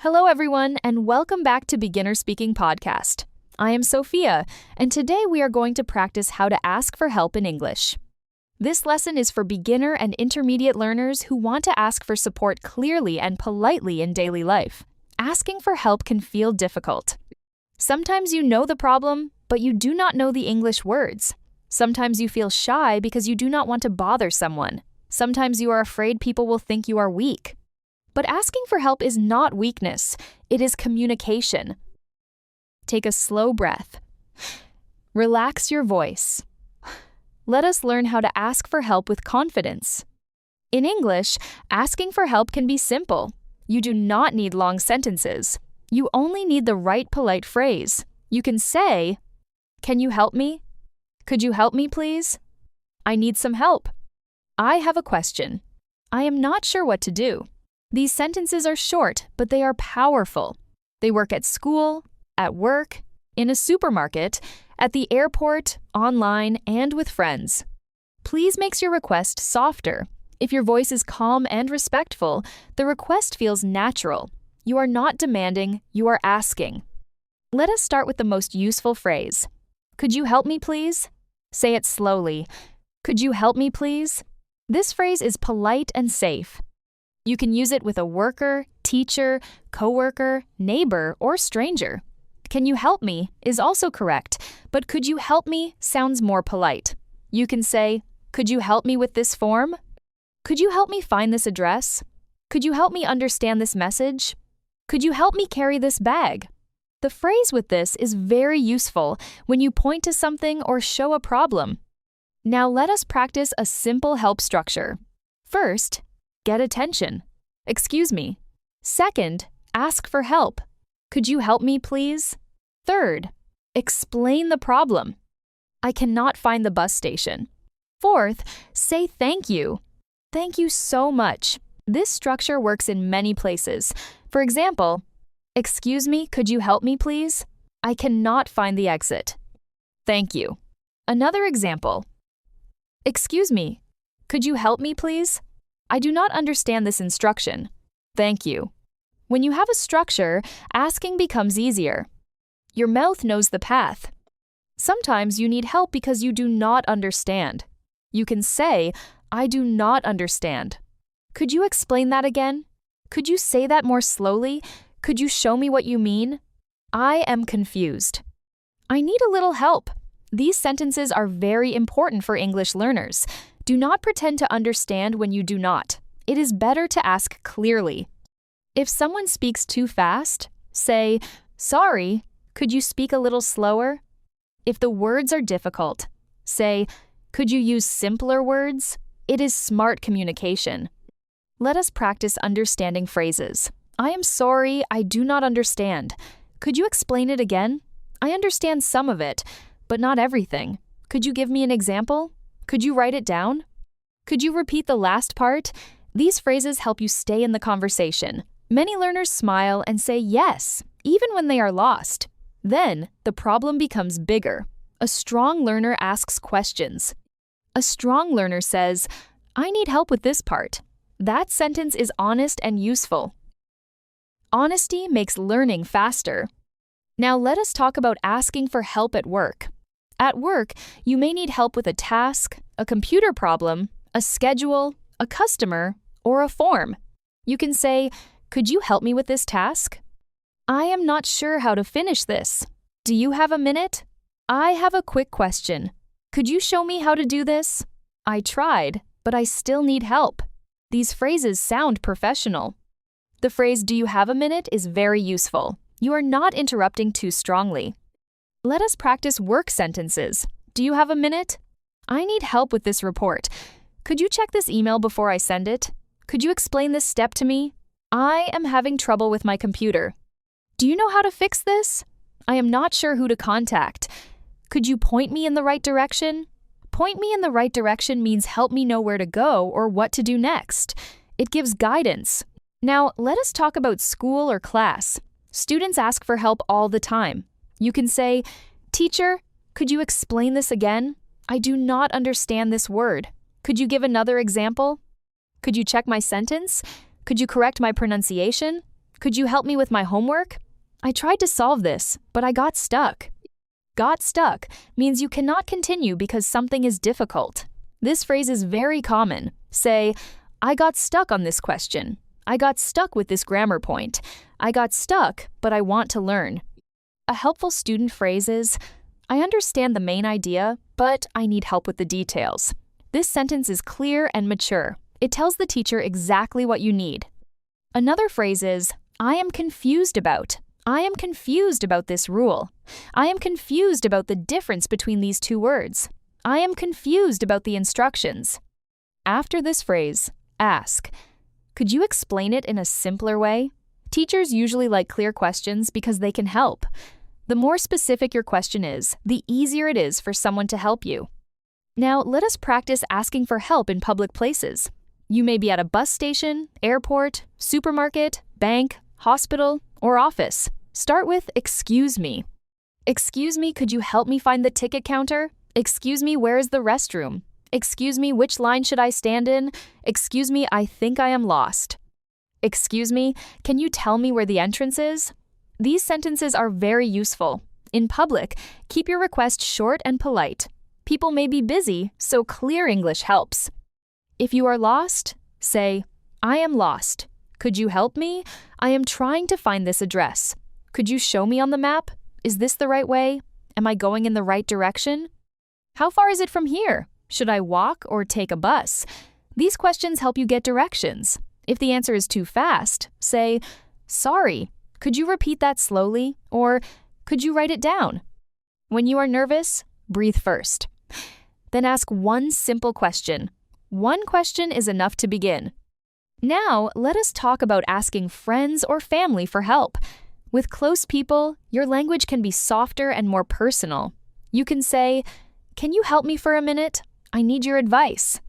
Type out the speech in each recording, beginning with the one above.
Hello, everyone, and welcome back to Beginner Speaking Podcast. I am Sophia, and today we are going to practice how to ask for help in English. This lesson is for beginner and intermediate learners who want to ask for support clearly and politely in daily life. Asking for help can feel difficult. Sometimes you know the problem, but you do not know the English words. Sometimes you feel shy because you do not want to bother someone. Sometimes you are afraid people will think you are weak. But asking for help is not weakness, it is communication. Take a slow breath. Relax your voice. Let us learn how to ask for help with confidence. In English, asking for help can be simple. You do not need long sentences. You only need the right polite phrase. You can say, "Can you help me? Could you help me, please? I need some help. I have a question. I am not sure what to do." These sentences are short, but they are powerful. They work at school, at work, in a supermarket, at the airport, online, and with friends. Please make your request softer. If your voice is calm and respectful, the request feels natural. You are not demanding, you are asking. Let us start with the most useful phrase. Could you help me, please? Say it slowly. Could you help me, please? This phrase is polite and safe. You can use it with a worker, teacher, coworker, neighbor, or stranger. Can you help me is also correct, but could you help me sounds more polite. You can say, could you help me with this form? Could you help me find this address? Could you help me understand this message? Could you help me carry this bag? The phrase with this is very useful when you point to something or show a problem. Now let us practice a simple help structure. First, get attention. Excuse me. Second, ask for help. Could you help me, please? Third, explain the problem. I cannot find the bus station. Fourth, say thank you. Thank you so much. This structure works in many places. For example, excuse me, could you help me, please? I cannot find the exit. Thank you. Another example. Excuse me, could you help me, please? I do not understand this instruction. Thank you. When you have a structure, asking becomes easier. Your mouth knows the path. Sometimes you need help because you do not understand. You can say, I do not understand. Could you explain that again? Could you say that more slowly? Could you show me what you mean? I am confused. I need a little help. These sentences are very important for English learners. Do not pretend to understand when you do not. It is better to ask clearly. If someone speaks too fast, say, sorry, could you speak a little slower? If the words are difficult, say, could you use simpler words? It is smart communication. Let us practice understanding phrases. I am sorry, I do not understand. Could you explain it again? I understand some of it, but not everything. Could you give me an example? Could you write it down? Could you repeat the last part? These phrases help you stay in the conversation. Many learners smile and say yes, even when they are lost. Then, the problem becomes bigger. A strong learner asks questions. A strong learner says, I need help with this part. That sentence is honest and useful. Honesty makes learning faster. Now let us talk about asking for help at work. At work, you may need help with a task, a computer problem, a schedule, a customer, or a form. You can say, could you help me with this task? I am not sure how to finish this. Do you have a minute? I have a quick question. Could you show me how to do this? I tried, but I still need help. These phrases sound professional. The phrase, do you have a minute, is very useful. You are not interrupting too strongly. Let us practice work sentences. Do you have a minute? I need help with this report. Could you check this email before I send it? Could you explain this step to me? I am having trouble with my computer. Do you know how to fix this? I am not sure who to contact. Could you point me in the right direction? Point me in the right direction means help me know where to go or what to do next. It gives guidance. Now, let us talk about school or class. Students ask for help all the time. You can say, teacher, could you explain this again? I do not understand this word. Could you give another example? Could you check my sentence? Could you correct my pronunciation? Could you help me with my homework? I tried to solve this, but I got stuck. Got stuck means you cannot continue because something is difficult. This phrase is very common. Say, I got stuck on this question. I got stuck with this grammar point. I got stuck, but I want to learn. A helpful student phrase is, I understand the main idea, but I need help with the details. This sentence is clear and mature. It tells the teacher exactly what you need. Another phrase is, I am confused about. I am confused about this rule. I am confused about the difference between these two words. I am confused about the instructions. After this phrase, ask, could you explain it in a simpler way? Teachers usually like clear questions because they can help. The more specific your question is, the easier it is for someone to help you. Now, let us practice asking for help in public places. You may be at a bus station, airport, supermarket, bank, hospital, or office. Start with, excuse me. Excuse me, could you help me find the ticket counter? Excuse me, where is the restroom? Excuse me, which line should I stand in? Excuse me, I think I am lost. Excuse me, can you tell me where the entrance is? These sentences are very useful. In public, keep your request short and polite. People may be busy, so clear English helps. If you are lost, say, I am lost. Could you help me? I am trying to find this address. Could you show me on the map? Is this the right way? Am I going in the right direction? How far is it from here? Should I walk or take a bus? These questions help you get directions. If the answer is too fast, say, sorry, could you repeat that slowly? Or could you write it down? When you are nervous, breathe first. Then ask one simple question. One question is enough to begin. Now, let us talk about asking friends or family for help. With close people, your language can be softer and more personal. You can say, can you help me for a minute? I need your advice.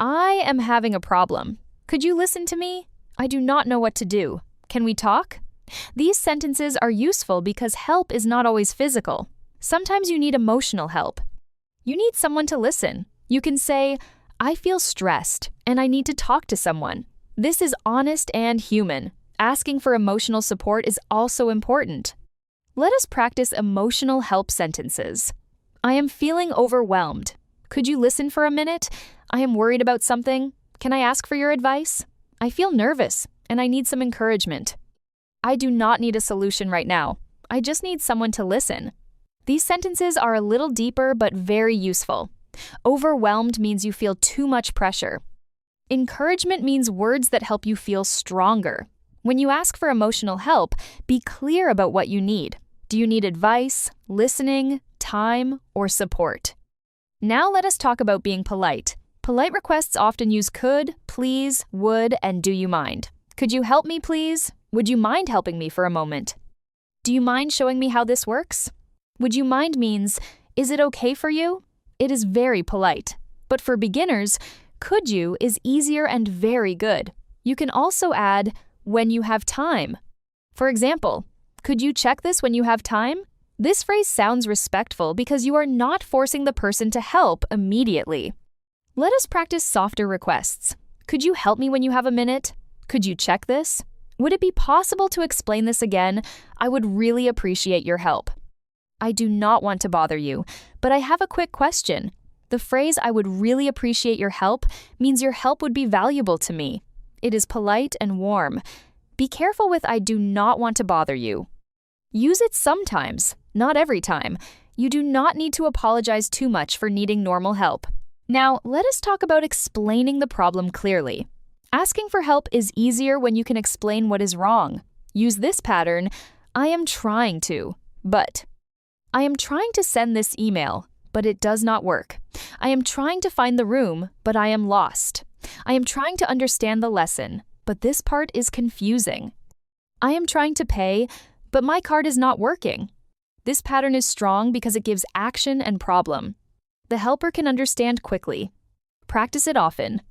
I am having a problem. Could you listen to me? I do not know what to do. Can we talk? These sentences are useful because help is not always physical. Sometimes you need emotional help. You need someone to listen. You can say, I feel stressed and I need to talk to someone. This is honest and human. Asking for emotional support is also important. Let us practice emotional help sentences. I am feeling overwhelmed. Could you listen for a minute? I am worried about something. Can I ask for your advice? I feel nervous and I need some encouragement. I do not need a solution right now. I just need someone to listen. These sentences are a little deeper but very useful. Overwhelmed means you feel too much pressure. Encouragement means words that help you feel stronger. When you ask for emotional help, be clear about what you need. Do you need advice, listening, time, or support? Now let us talk about being polite. Polite requests often use could, please, would, and do you mind. Could you help me, please? Would you mind helping me for a moment? Do you mind showing me how this works? Would you mind means, is it okay for you? It is very polite. But for beginners, could you is easier and very good. You can also add, when you have time. For example, could you check this when you have time? This phrase sounds respectful because you are not forcing the person to help immediately. Let us practice softer requests. Could you help me when you have a minute? Could you check this? Would it be possible to explain this again? I would really appreciate your help. I do not want to bother you, but I have a quick question. The phrase I would really appreciate your help means your help would be valuable to me. It is polite and warm. Be careful with I do not want to bother you. Use it sometimes, not every time. You do not need to apologize too much for needing normal help. Now, let us talk about explaining the problem clearly. Asking for help is easier when you can explain what is wrong. Use this pattern, I am trying to, but. I am trying to send this email, but it does not work. I am trying to find the room, but I am lost. I am trying to understand the lesson, but this part is confusing. I am trying to pay, but my card is not working. This pattern is strong because it gives action and problem. The helper can understand quickly. Practice it often.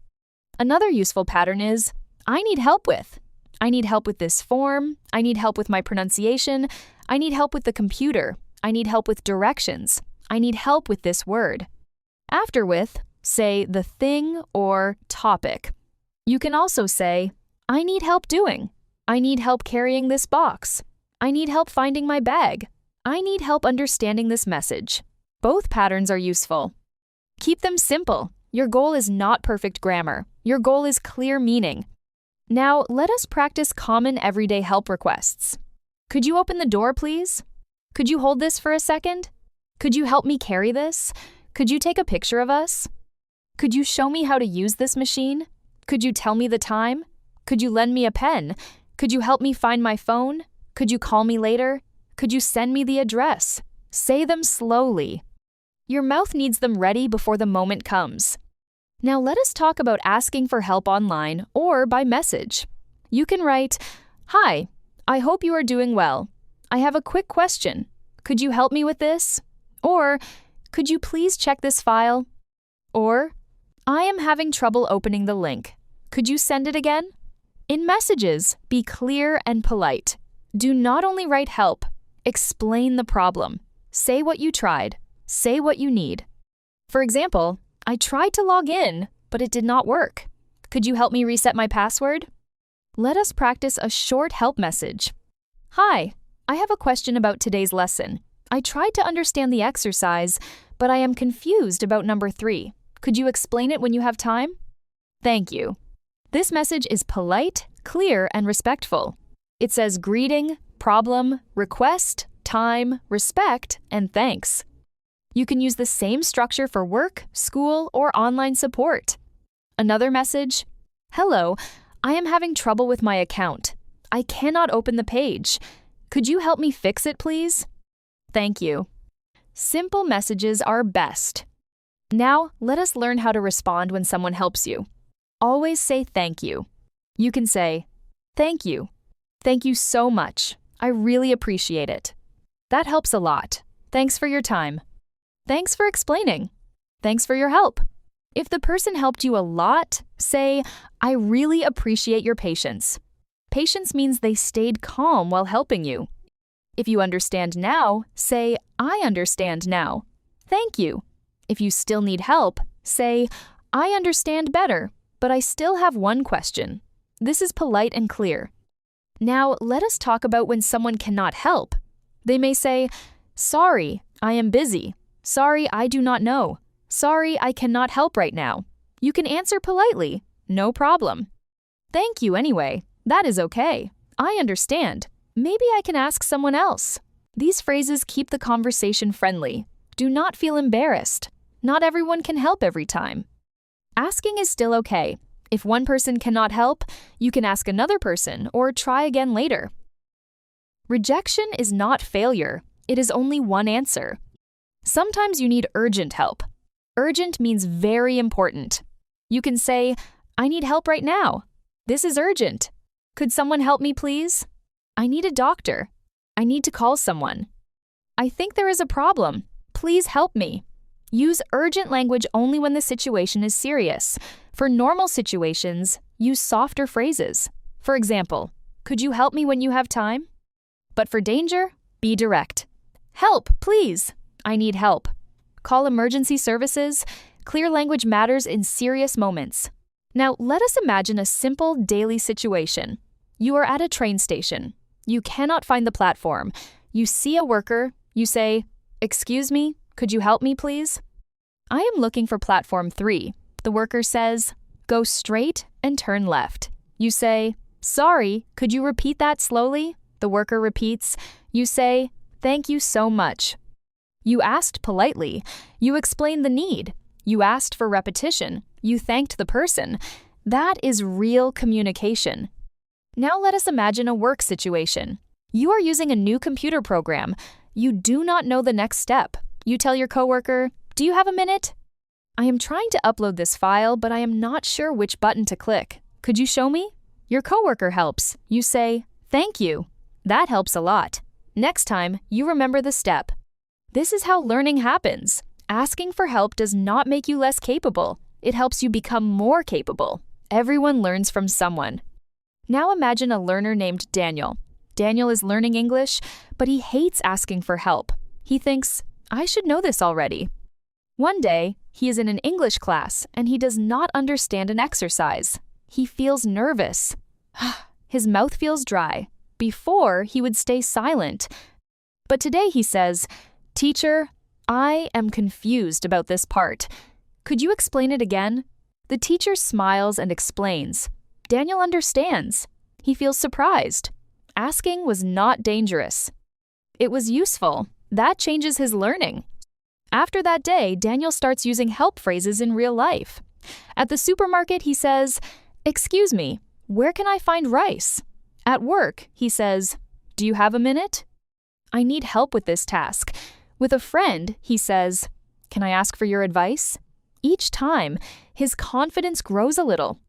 Another useful pattern is, I need help with. I need help with this form. I need help with my pronunciation. I need help with the computer. I need help with directions. I need help with this word. After with, say the thing or topic. You can also say, I need help doing. I need help carrying this box. I need help finding my bag. I need help understanding this message. Both patterns are useful. Keep them simple. Your goal is not perfect grammar. Your goal is clear meaning. Now, let us practice common everyday help requests. Could you open the door, please? Could you hold this for a second? Could you help me carry this? Could you take a picture of us? Could you show me how to use this machine? Could you tell me the time? Could you lend me a pen? Could you help me find my phone? Could you call me later? Could you send me the address? Say them slowly. Your mouth needs them ready before the moment comes. Now let us talk about asking for help online or by message. You can write, "Hi, I hope you are doing well. I have a quick question. Could you help me with this?" Or, "Could you please check this file?" Or, "I am having trouble opening the link. Could you send it again?" In messages, be clear and polite. Do not only write help, explain the problem. Say what you tried. Say what you need. For example, "I tried to log in, but it did not work. Could you help me reset my password?" Let us practice a short help message. "Hi, I have a question about today's lesson. I tried to understand the exercise, but I am confused about number 3. Could you explain it when you have time? Thank you." This message is polite, clear, and respectful. It says greeting, problem, request, time, respect, and thanks. You can use the same structure for work, school, or online support. Another message, "Hello, I am having trouble with my account. I cannot open the page. Could you help me fix it, please? Thank you." Simple messages are best. Now, let us learn how to respond when someone helps you. Always say thank you. You can say, "Thank you. Thank you so much. I really appreciate it. That helps a lot. Thanks for your time. Thanks for explaining. Thanks for your help." If the person helped you a lot, say, "I really appreciate your patience." Patience means they stayed calm while helping you. If you understand now, say, "I understand now. Thank you." If you still need help, say, "I understand better, but I still have one question." This is polite and clear. Now, let us talk about when someone cannot help. They may say, "Sorry, I am busy. Sorry, I do not know. Sorry, I cannot help right now." You can answer politely, "No problem." "Thank you anyway. That is okay. I understand. Maybe I can ask someone else." These phrases keep the conversation friendly. Do not feel embarrassed. Not everyone can help every time. Asking is still okay. If one person cannot help, you can ask another person or try again later. Rejection is not failure. It is only one answer. Sometimes you need urgent help. Urgent means very important. You can say, "I need help right now. This is urgent. Could someone help me, please? I need a doctor. I need to call someone. I think there is a problem. Please help me." Use urgent language only when the situation is serious. For normal situations, use softer phrases. For example, "Could you help me when you have time?" But for danger, be direct. "Help, please. I need help." Call emergency services. Clear language matters in serious moments. Now, let us imagine a simple daily situation. You are at a train station. You cannot find the platform. You see a worker. You say, "Excuse me, could you help me, please?" "I am looking for platform 3. The worker says, "Go straight and turn left." You say, "Sorry, could you repeat that slowly?" The worker repeats. You say, "Thank you so much." You asked politely. You explained the need. You asked for repetition. You thanked the person. That is real communication. Now let us imagine a work situation. You are using a new computer program. You do not know the next step. You tell your coworker, "Do you have a minute? I am trying to upload this file, but I am not sure which button to click. Could you show me?" Your coworker helps. You say, "Thank you." That helps a lot. Next time, you remember the step. This is how learning happens. Asking for help does not make you less capable. It helps you become more capable. Everyone learns from someone. Now imagine a learner named Daniel. Daniel is learning English, but he hates asking for help. He thinks, "I should know this already." One day, he is in an English class and he does not understand an exercise. He feels nervous. his mouth feels dry. Before, he would stay silent. But today he says, "Teacher, I am confused about this part. Could you explain it again?" The teacher smiles and explains. Daniel understands. He feels surprised. Asking was not dangerous. It was useful. That changes his learning. After that day, Daniel starts using help phrases in real life. At the supermarket, he says, "Excuse me, where can I find rice?" At work, he says, "Do you have a minute?" "I need help with this task." With a friend, he says, "Can I ask for your advice?" Each time, his confidence grows a little.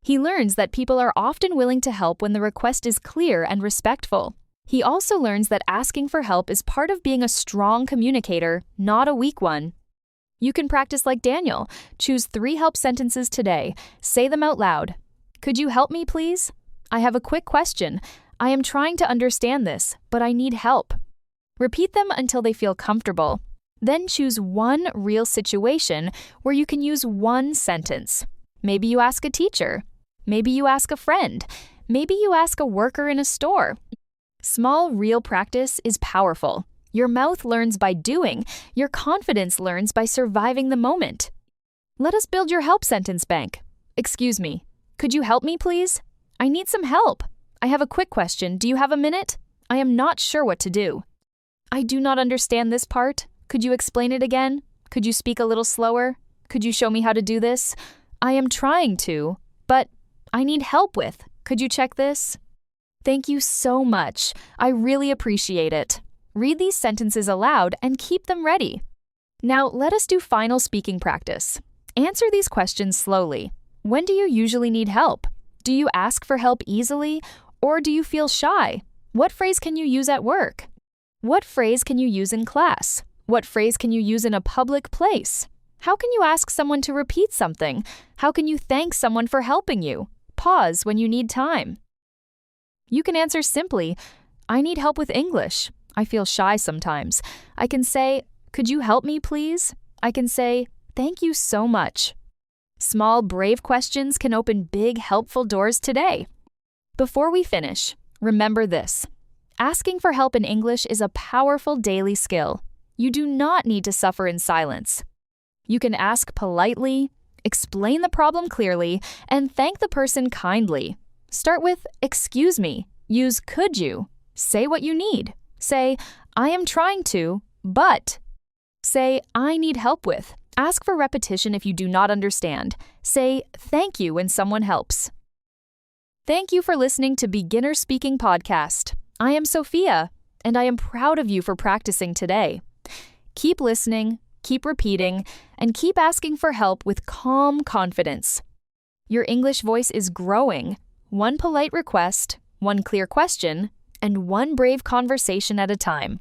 He learns that people are often willing to help when the request is clear and respectful. He also learns that asking for help is part of being a strong communicator, not a weak one. You can practice like Daniel. Choose 3 help sentences today. Say them out loud. "Could you help me, please? I have a quick question. I am trying to understand this, but I need help." Repeat them until they feel comfortable. Then choose one real situation where you can use one sentence. Maybe you ask a teacher. Maybe you ask a friend. Maybe you ask a worker in a store. Small, real practice is powerful. Your mouth learns by doing. Your confidence learns by surviving the moment. Let us build your help sentence bank. "Excuse me. Could you help me, please? I need some help. I have a quick question. Do you have a minute? I am not sure what to do. I do not understand this part. Could you explain it again? Could you speak a little slower? Could you show me how to do this? I am trying to, but I need help with. Could you check this?" Thank you so much. I really appreciate it. Read these sentences aloud and keep them ready. Now, let us do final speaking practice. Answer these questions slowly. When do you usually need help? Do you ask for help easily, or do you feel shy? What phrase can you use at work? What phrase can you use in class? What phrase can you use in a public place? How can you ask someone to repeat something? How can you thank someone for helping you? Pause when you need time. You can answer simply, "I need help with English. I feel shy sometimes." I can say, "Could you help me, please?" I can say, "Thank you so much." Small, brave questions can open big, helpful doors today. Before we finish, remember this. Asking for help in English is a powerful daily skill. You do not need to suffer in silence. You can ask politely, explain the problem clearly, and thank the person kindly. Start with, "Excuse me." Use "could you." Say what you need. Say, "I am trying to, but." Say, "I need help with." Ask for repetition if you do not understand. Say, "Thank you" when someone helps. Thank you for listening to Beginner Speaking Podcast. I am Sophia, and I am proud of you for practicing today. Keep listening, keep repeating, and keep asking for help with calm confidence. Your English voice is growing. One polite request, one clear question, and one brave conversation at a time.